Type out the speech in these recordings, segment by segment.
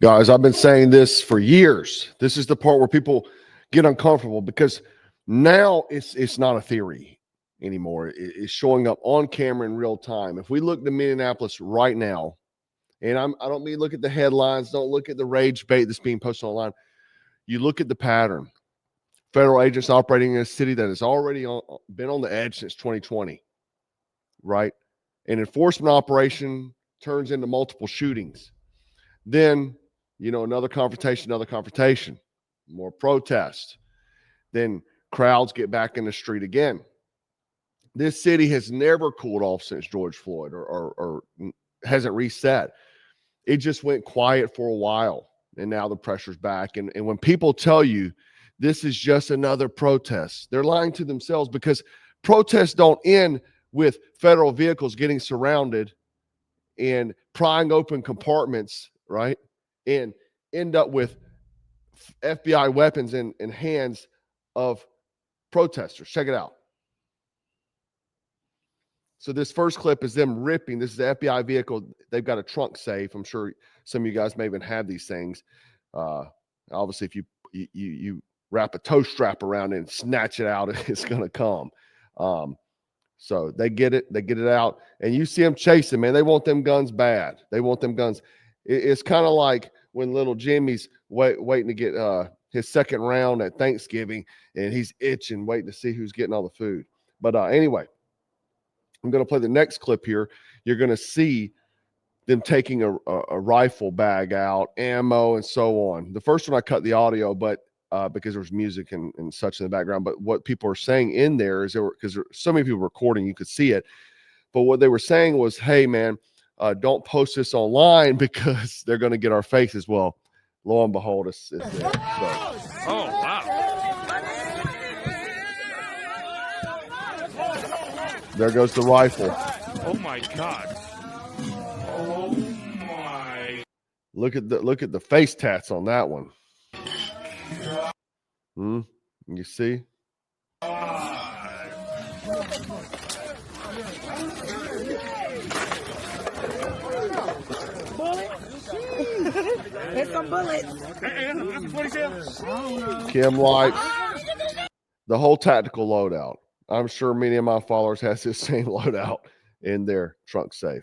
Guys, I've been saying this for years. This is the part where people get uncomfortable because now it's not a theory anymore. It's showing up on camera in real time. If we look to Minneapolis right now, and I don't mean look at the headlines, don't look at the rage bait that's being posted online. You look at the pattern. Federal agents operating in a city that has already been on the edge since 2020, right? An enforcement operation turns into multiple shootings. Then, another confrontation, more protest. Then crowds get back in the street again. This city has never cooled off since George Floyd or hasn't reset. It just went quiet for a while, and now the pressure's back. And when people tell you this is just another protest, they're lying to themselves, because protests don't end with federal vehicles getting surrounded and prying open compartments, right? And end up with FBI weapons in hands of protesters. Check it out. So this first clip is them ripping. This is the FBI vehicle. They've got a trunk safe. I'm sure some of you guys may even have these things. Obviously, if you wrap a toe strap around it and snatch it out, it's going to come. So they get it out, and you see them chasing, man. They want them guns bad. They want them guns. It's kind of like when little Jimmy's waiting to get his second round at Thanksgiving, and he's itching, waiting to see who's getting all the food. But anyway, I'm going to play the next clip here. You're going to see them taking a rifle bag out, ammo, and so on. The first one I cut the audio, but because there was music and such in the background. But what people are saying in there is, because so many people recording, you could see it. But what they were saying was, hey, man, don't post this online because they're going to get our faces. Well, lo and behold, it's there. So. Oh, wow. There goes the rifle. Oh, my God. Oh, my. Look at the face tats on that one. You see? Here's some bullets. Kim likes the whole tactical loadout. I'm sure many of my followers has this same loadout in their trunk safe.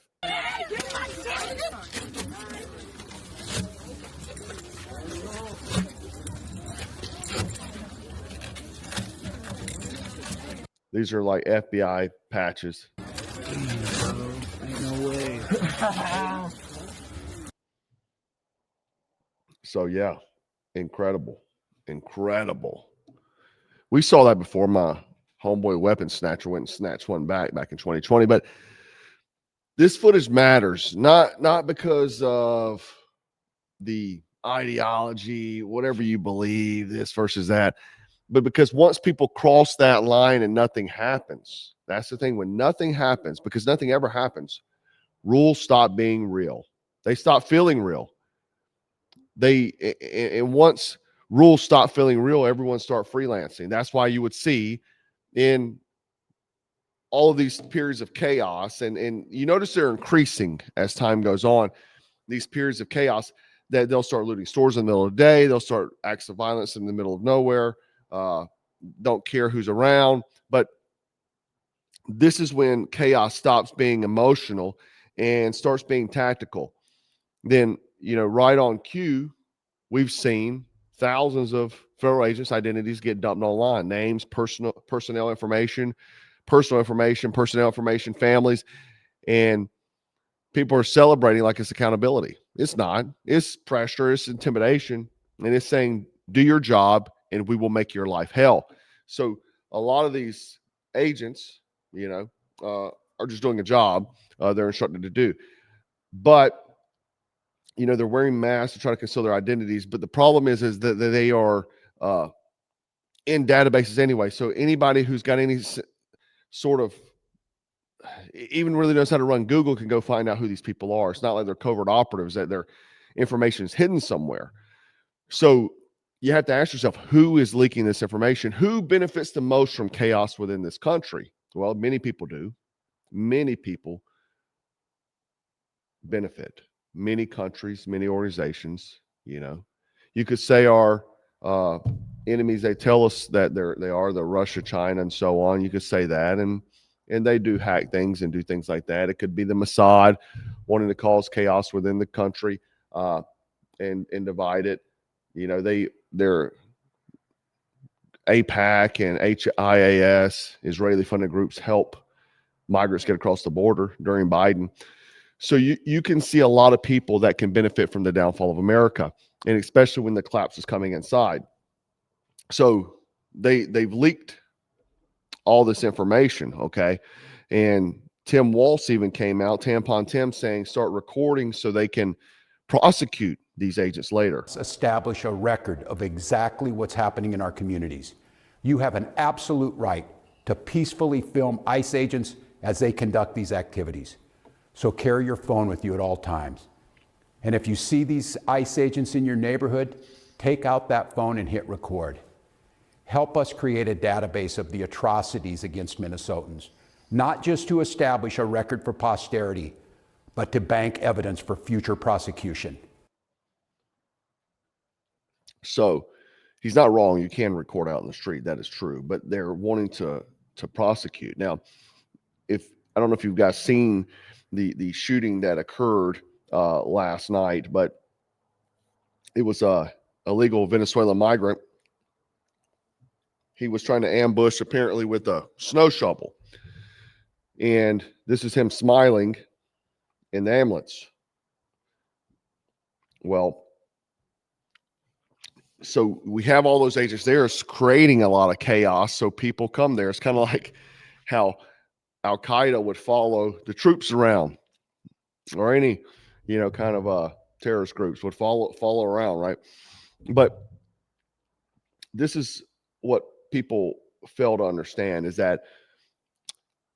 These are like FBI patches. No way. So yeah, incredible. We saw that before. My homeboy weapon snatcher went and snatched one back in 2020. But this footage matters, not because of the ideology, whatever you believe, this versus that, but because once people cross that line and nothing happens, that's the thing. When nothing happens, because nothing ever happens, rules stop being real. They stop feeling real. And once rules stop feeling real, everyone start freelancing. That's why you would see in all of these periods of chaos, and you notice they're increasing as time goes on, these periods of chaos, that they'll start looting stores in the middle of the day. They'll start acts of violence in the middle of nowhere. Don't care who's around. But this is when chaos stops being emotional and starts being tactical. Then, right on cue, we've seen thousands of federal agents' identities get dumped online. Names, personnel information, families, and people are celebrating like it's accountability. It's not. It's pressure, it's intimidation, and it's saying, do your job and we will make your life hell. So a lot of these agents, are just doing a job they're instructed to do. But, they're wearing masks to try to conceal their identities. But the problem is that they are in databases anyway. So anybody who's got any sort of even really knows how to run Google can go find out who these people are. It's not like they're covert operatives, that their information is hidden somewhere. So you have to ask yourself, who is leaking this information? Who benefits the most from chaos within this country? Well, many people do. Many people benefit. Many countries, many organizations You know, you could say our enemies, they tell us that they are the Russia, China, and so on. You could say that, and they do hack things and do things like that. It could be the Mossad wanting to cause chaos within the country and divide it. You know, they're APAC and HIAS, Israeli funded groups, help migrants get across the border during Biden. So you can see a lot of people that can benefit from the downfall of America, and especially when the collapse is coming inside. So they've leaked all this information, okay? And Tim Walz even came out, Tampon Tim, saying start recording so they can prosecute these agents later. Establish a record of exactly what's happening in our communities. You have an absolute right to peacefully film ICE agents as they conduct these activities. So carry your phone with you at all times. And if you see these ICE agents in your neighborhood, take out that phone and hit record. Help us create a database of the atrocities against Minnesotans, not just to establish a record for posterity, but to bank evidence for future prosecution. So he's not wrong. You can record out in the street. That is true. But they're wanting to prosecute. Now, I don't know if you've guys seen the shooting that occurred last night, but it was a illegal Venezuelan migrant. He was trying to ambush apparently with a snow shovel. And this is him smiling in the ambulance. Well, so we have all those agents there. It's creating a lot of chaos. So people come there. It's kind of like how Al-Qaeda would follow the troops around, or any, kind of terrorist groups would follow around, right? But this is what people fail to understand, is that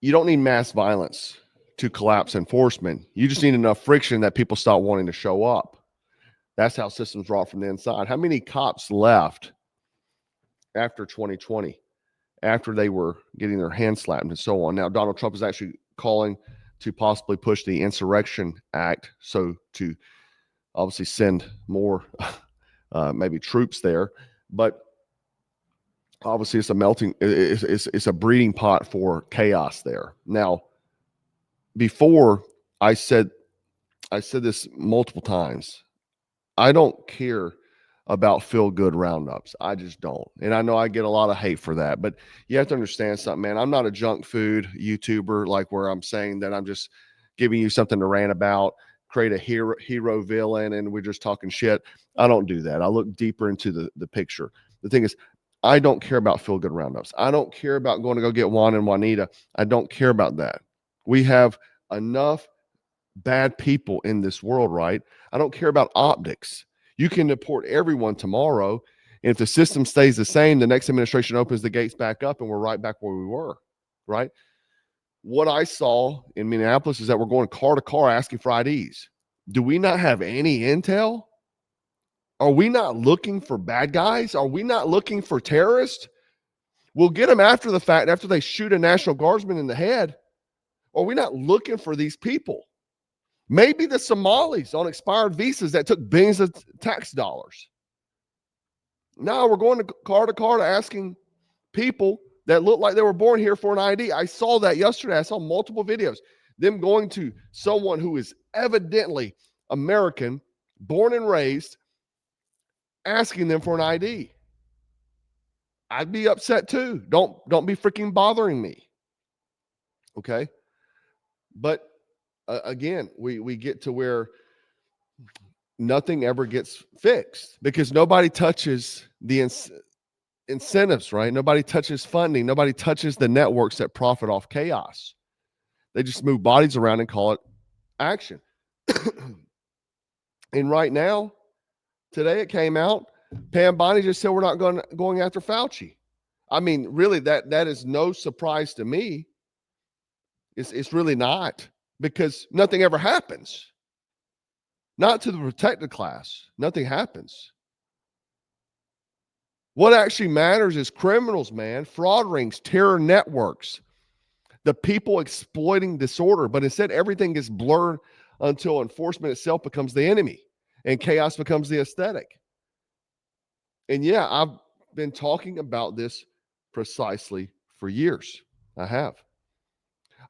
you don't need mass violence to collapse enforcement. You just need enough friction that people stop wanting to show up. That's how systems rot from the inside. How many cops left after 2020, after they were getting their hands slapped and so on? Now, Donald Trump is actually calling to possibly push the Insurrection Act, so to obviously send more maybe troops there. But obviously it's a breeding pot for chaos there. Now, before I said this multiple times, I don't care about feel-good roundups. I just don't. And I know I get a lot of hate for that, but you have to understand something, man. I'm not a junk food YouTuber, like where I'm saying that I'm just giving you something to rant about, create a hero villain, and we're just talking shit. I don't do that. I look deeper into the picture. The thing is, I don't care about feel-good roundups. I don't care about going to go get Juan and Juanita. I don't care about that. We have enough bad people in this world, right? I don't care about optics. You can deport everyone tomorrow, and if the system stays the same, the next administration opens the gates back up and we're right back where we were, right? What I saw in Minneapolis is that we're going car to car asking for IDs. Do we not have any intel? Are we not looking for bad guys? Are we not looking for terrorists? We'll get them after the fact, after they shoot a National Guardsman in the head. Are we not looking for these people? Maybe the Somalis on expired visas that took billions of tax dollars. Now we're going to car asking people that look like they were born here for an ID. I saw that yesterday. I saw multiple videos. Them going to someone who is evidently American, born and raised, asking them for an ID. I'd be upset too. Don't be freaking bothering me. Okay? But again, we get to where nothing ever gets fixed because nobody touches the incentives, right? Nobody touches funding. Nobody touches the networks that profit off chaos. They just move bodies around and call it action. And right now, today it came out, Pam Bondi just said we're not going after Fauci. I mean, really, that is no surprise to me. It's really not, because nothing ever happens. Not to the protected class. Nothing happens. What actually matters is criminals, man, fraud rings, terror networks, the people exploiting disorder. But instead, everything gets blurred until enforcement itself becomes the enemy. and chaos becomes the aesthetic. And yeah, I've been talking about this precisely for years. I have.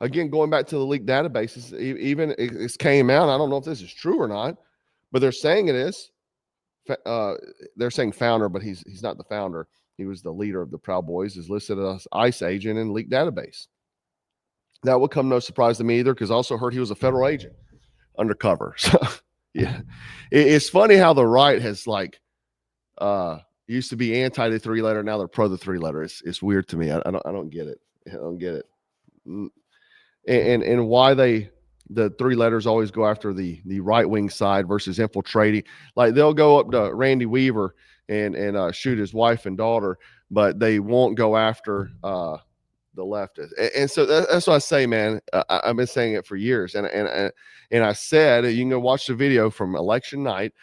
Again, going back to the leaked databases, even it came out. I don't know if this is true or not, but they're saying it is. They're saying founder, but he's not the founder. He was the leader of the Proud Boys, is listed as ICE agent in leaked database. That would come no surprise to me either, because I also heard he was a federal agent undercover. So yeah, it's funny how the right has used to be anti the 3-letter, now they're pro the 3-letter. It's weird to me. I don't get it. I don't get it. And why the 3 letters always go after the right-wing side versus infiltrating. Like they'll go up to Randy Weaver and shoot his wife and daughter, but they won't go after the leftist. And so that's what I say, man. I've been saying it for years. And I said, you can go watch the video from election night.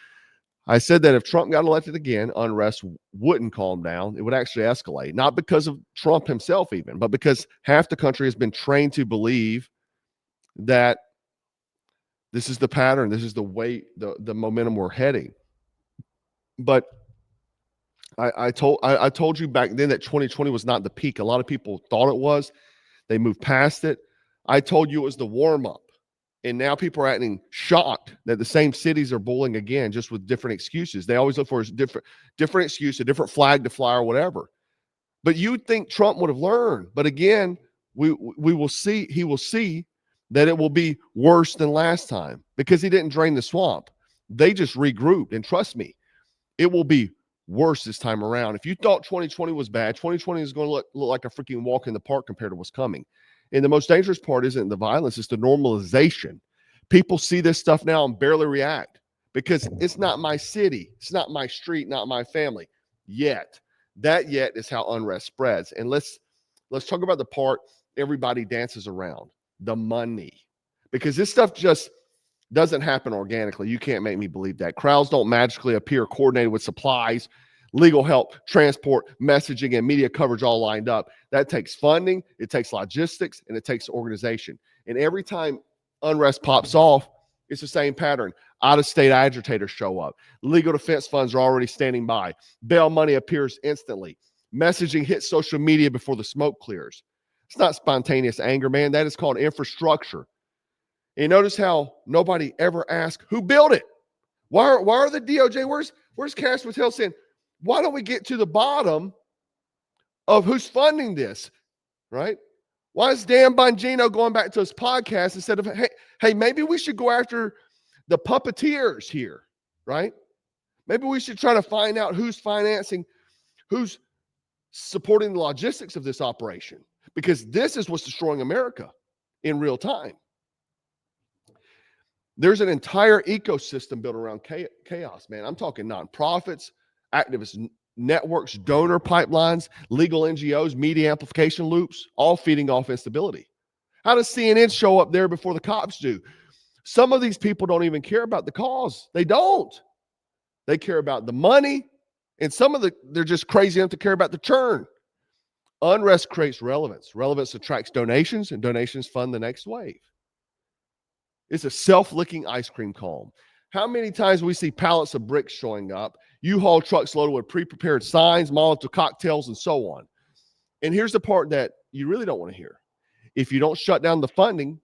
I said that if Trump got elected again, unrest wouldn't calm down. It would actually escalate, not because of Trump himself even, but because half the country has been trained to believe that this is the pattern. This is the way, the momentum we're heading. But I told you back then that 2020 was not the peak. A lot of people thought it was. They moved past it. I told you it was the warm-up. And now people are acting shocked that the same cities are bullying again, just with different excuses. They always look for a different excuse, a different flag to fly or whatever. But you'd think Trump would have learned. But again, we will see, he will see that it will be worse than last time because he didn't drain the swamp. They just regrouped. And trust me, it will be worse this time around. If you thought 2020 was bad, 2020 is going to look like a freaking walk in the park compared to what's coming. And the most dangerous part isn't the violence, it's the normalization. People see this stuff now and barely react because it's not my city, it's not my street, not my family yet. That yet is how unrest spreads. And let's talk about the part everybody dances around, the money. Because this stuff just doesn't happen organically. You can't make me believe that. Crowds don't magically appear coordinated with supplies, legal help, transport, messaging, and media coverage all lined up. That takes funding, it takes logistics, and it takes organization. And every time unrest pops off, it's the same pattern. Out-of-state agitators show up. Legal defense funds are already standing by. Bail money appears instantly. Messaging hits social media before the smoke clears. It's not spontaneous anger, man. That is called infrastructure. And notice how nobody ever asked who built it. Why are the DOJ? Where's Cash Patel saying, why don't we get to the bottom of who's funding this, right? Why is Dan Bongino going back to his podcast instead of, hey, maybe we should go after the puppeteers here, right? Maybe we should try to find out who's financing, who's supporting the logistics of this operation, because this is what's destroying America in real time. There's an entire ecosystem built around chaos, man. I'm talking nonprofits, activist networks, donor pipelines, legal NGOs, media amplification loops, all feeding off instability. How does CNN show up there before the cops do? Some of these people don't even care about the cause. They don't. They care about the money, and they're just crazy enough to care about the churn. Unrest creates relevance. Relevance attracts donations, and donations fund the next wave. It's a self-licking ice cream cone. How many times we see pallets of bricks showing up, U-Haul trucks loaded with pre-prepared signs, Molotov cocktails, and so on. And here's the part that you really don't want to hear. If you don't shut down the funding,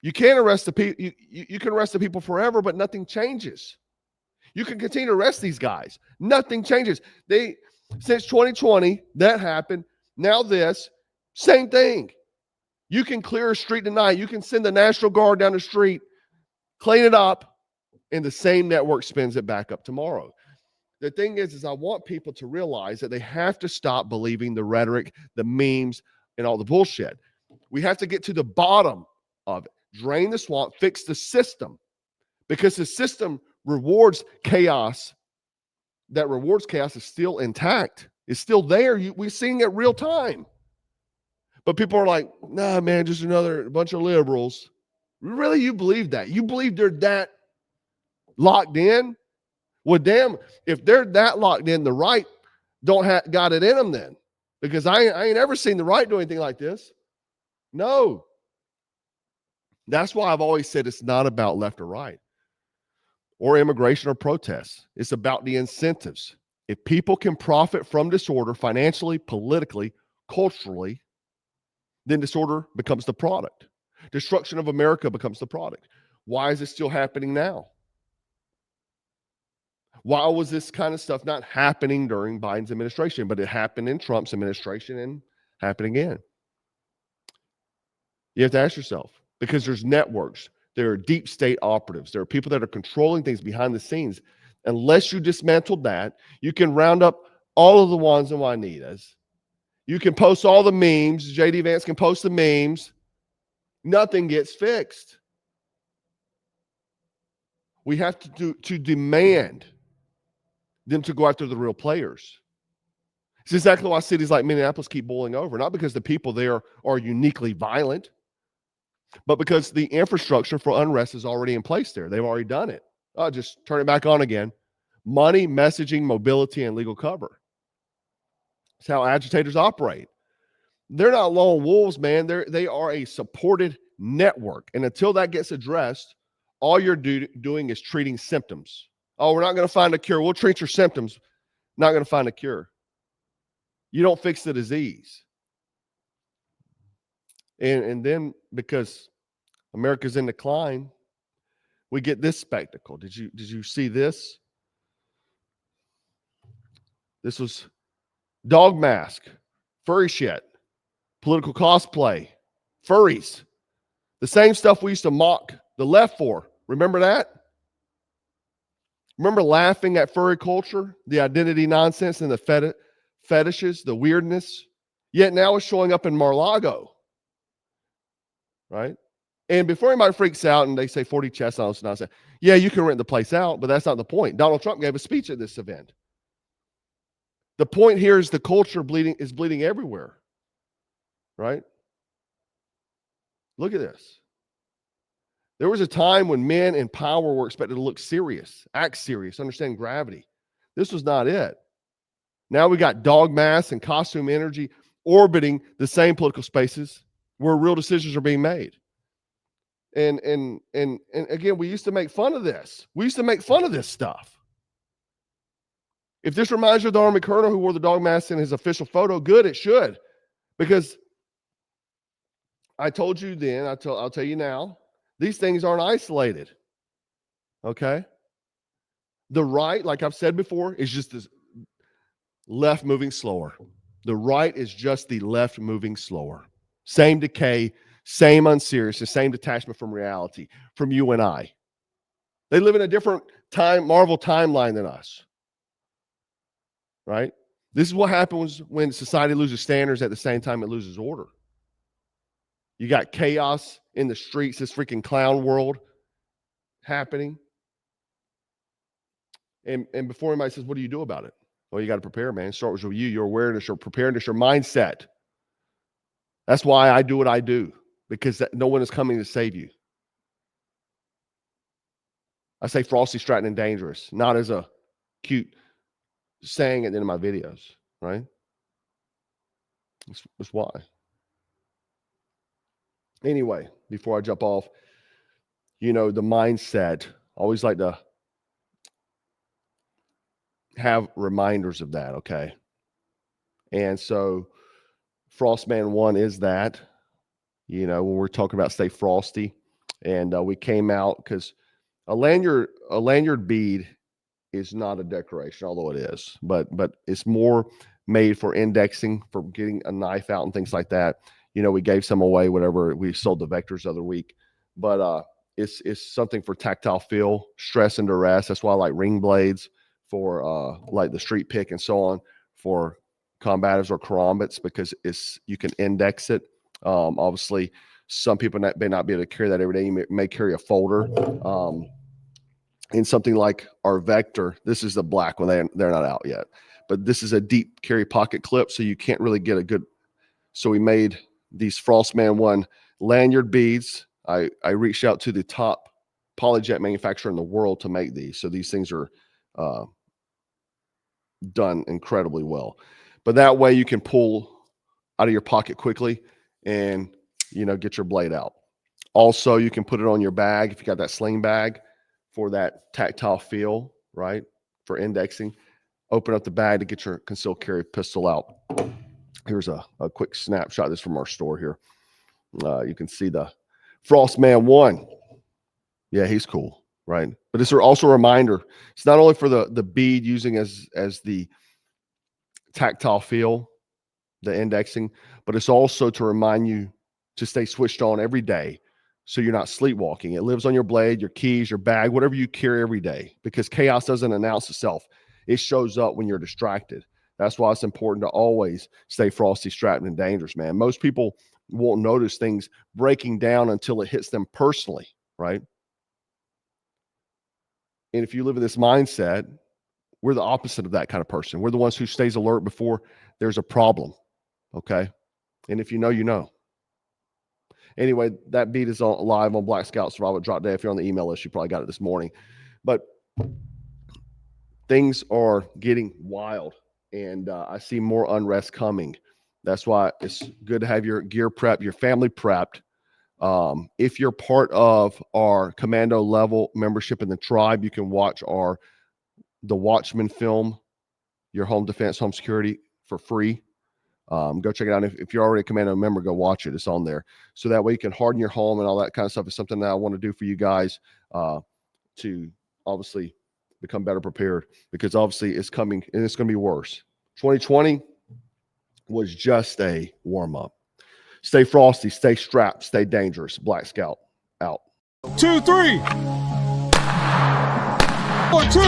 you can't arrest the people. You can arrest the people forever, but nothing changes. You can continue to arrest these guys. Nothing changes. Since 2020, that happened. Now this, same thing. You can clear a street tonight. You can send the National Guard down the street, clean it up, and the same network spins it back up tomorrow. The thing is I want people to realize that they have to stop believing the rhetoric, the memes, and all the bullshit. We have to get to the bottom of it. Drain the swamp, fix the system, because the system rewards chaos. That rewards chaos is still intact. It's still there. We're seeing it real time. But people are like, nah, man, just another bunch of liberals. Really, you believe that? You believe they're that locked in? Well, damn, if they're that locked in, the right don't got it in them then. Because I ain't ever seen the right do anything like this. No. That's why I've always said it's not about left or right. or immigration or protests. It's about the incentives. If people can profit from disorder financially, politically, culturally, then disorder becomes the product. Destruction of America becomes the product. Why is it still happening now? Why was this kind of stuff not happening during Biden's administration, but it happened in Trump's administration and happened again? You have to ask yourself, because there's networks, there are deep state operatives, there are people that are controlling things behind the scenes. Unless you dismantled that, you can round up all of the Juans and Juanitas. You can post all the memes. J.D. Vance can post the memes. Nothing gets fixed. We have to demand them to go after the real players. It's exactly why cities like Minneapolis keep boiling over, not because the people there are uniquely violent, but because the infrastructure for unrest is already in place there. They've already done it. Just turn it back on again. Money, messaging, mobility, and legal cover. That's how agitators operate. They're not lone wolves, man. They are a supported network. And until that gets addressed, all you're doing is treating symptoms. Oh, we're not going to find a cure. We'll treat your symptoms. Not going to find a cure. You don't fix the disease. And then because America's in decline, we get this spectacle. Did you see this? This was dog mask, furry shit, political cosplay, furries. The same stuff we used to mock the left for. Remember that? Remember laughing at furry culture, the identity nonsense and the fetishes, the weirdness? Yet now it's showing up in Mar-a-Lago, right? And before anybody freaks out and they say 40 chestnuts, and I say, yeah, you can rent the place out, but that's not the point. Donald Trump gave a speech at this event. The point here is the culture is bleeding everywhere, right? Look at this. There was a time when men in power were expected to look serious, act serious, understand gravity. This was not it. Now we got dog masks and costume energy orbiting the same political spaces where real decisions are being made. And again, we used to make fun of this. We used to make fun of this stuff. If this reminds you of the Army colonel who wore the dog mask in his official photo, good, it should. Because I told you then, I'll tell you now, these things aren't isolated. Okay? The right, like I've said before, is just this left moving slower. The right is just the left moving slower. Same decay, same unseriousness, same detachment from reality, from you and I. They live in a different time, Marvel timeline than us. Right? This is what happens when society loses standards at the same time it loses order. You got chaos in the streets, this freaking clown world happening. And before anybody says, what do you do about it? Well, you got to prepare, man. Start with you, your awareness, your preparedness, your mindset. That's why I do what I do, because no one is coming to save you. I say Frosty, Stratton, and Dangerous, not as a cute saying at the end of my videos, right? That's why. Anyway, before I jump off, the mindset, I always like to have reminders of that, okay? And so Frostman 1 is that, when we're talking about stay frosty. And we came out because a lanyard bead is not a decoration, although it is, but it's more made for indexing, for getting a knife out and things like that. We gave some away, whatever. We sold the vectors the other week, but it's something for tactile feel, stress and duress. That's why I like ring blades for like the street pick and so on for combatives or karambits, because you can index it. Obviously, some people may not be able to carry that every day. You may carry a folder. In something like our Vector, this is the black one. They're not out yet, but this is a deep carry pocket clip, so you can't really get a good. So we made these Frostman 1 lanyard beads. I reached out to the top polyjet manufacturer in the world to make these. So these things are done incredibly well. But that way you can pull out of your pocket quickly and get your blade out. Also, you can put it on your bag if you got that sling bag for that tactile feel, right? For indexing. Open up the bag to get your concealed carry pistol out. Here's a quick snapshot of this from our store here. You can see the Frostman 1. Yeah, he's cool, right? But it's also a reminder. It's not only for the bead using as the tactile feel, the indexing, but it's also to remind you to stay switched on every day so you're not sleepwalking. It lives on your blade, your keys, your bag, whatever you carry every day, because chaos doesn't announce itself. It shows up when you're distracted. That's why it's important to always stay frosty, strapped, and dangerous, man. Most people won't notice things breaking down until it hits them personally, right? And if you live in this mindset, we're the opposite of that kind of person. We're the ones who stays alert before there's a problem, okay? And if you know, you know. Anyway, that beat is live on Black Scout Survival Drop Day. If you're on the email list, you probably got it this morning. But things are getting wild, and I see more unrest coming. That's why it's good to have your gear prepped, your family prepped. If you're part of our commando level membership in the tribe, you can watch the Watchman film, your home defense, home security, for free. Go check it out. If you're already a commando member, go watch it. It's on there. So that way you can harden your home and all that kind of stuff. Is something that I want to do for you guys to obviously become better prepared, because obviously it's coming and it's going to be worse. 2020 was just a warm-up. Stay frosty, stay strapped, stay dangerous. Black Scout out. 2, 3. 1, 2.